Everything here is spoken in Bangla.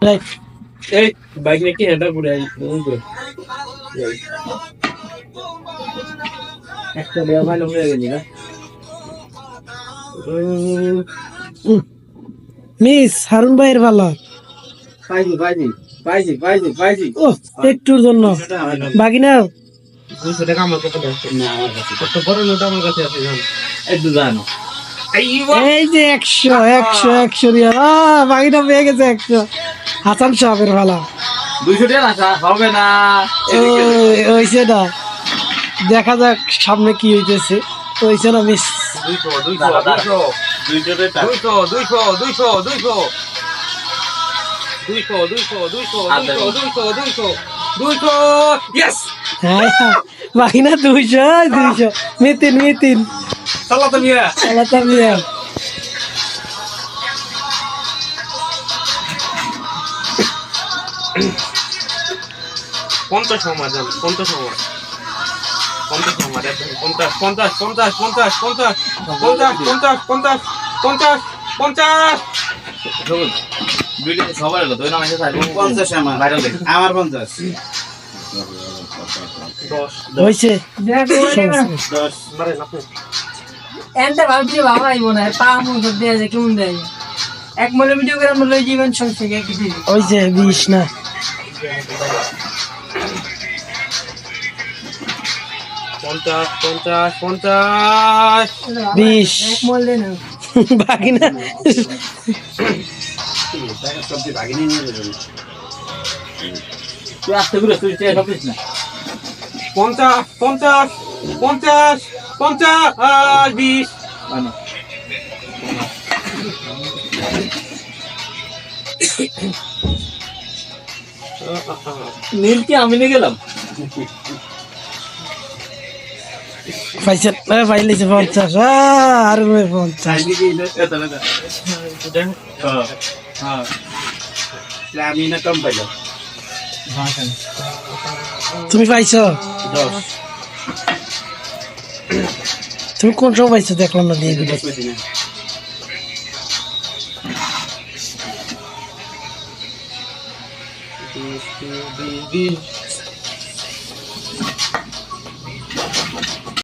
রাইট। এই বাইক নাকি হেডা করে আই একটা দেওয়া ভালো হয়ে গেলি না মিস হারুন ভাইয়ের ভালো। পাইছি পাইছি পাইছি পাইছি পাইছি ও একটুর জন্য বাকি না 200 টাকা আমার কাছে আছে না আমার কাছে কত বড় নোট আমার কাছে আছে জানো একটু জানো এই যে 100 রিয়াল বাকিটা পেয়ে গেছে 100 হাসান সাহেবের ভালো 200 টাকা না হবে না হইছে না দেখা যাক সামনে কি হইতেছে হইছে না মিস 200 yes হ্যাঁ বাকি না 200 মিতিন সালাত মিয়া আলাদা মিয়া 50 সময় যান 50 সময় 50 সময় দেখেন 50 50 50 50 50 50 50 50 50 ভিডিও সবার হলো তুই না মাইসে থাকবি 50 আমার ভাইরাল দেখ আমার 50 10 হইছে 10 মারে না এন্ড ভাবছি বাবা আইব না পা মুখ দেয়া যায় কেমন দেয় এক মলে ভিডিও করে আমরা লই জীবন সংসার কি দিই হইছে 20 না 50 50 50 20 এক মলে না বাকি না টাকা সবজি ভাগে নিয়ে যাবে তুই আসতে ঘুরে তুই চেয়ে সবিস না 50 50 50 50 আর 20 বানা নীল কি আমি নিয়ে গেলাম পাইছে পাইলেছে 50 আর 50 হ্যাঁ আমি না কম পাইলো তুমি পাইছো 10 তুমি কোন সময় পাইছো দেখলাম না দিয়ে দিলে 20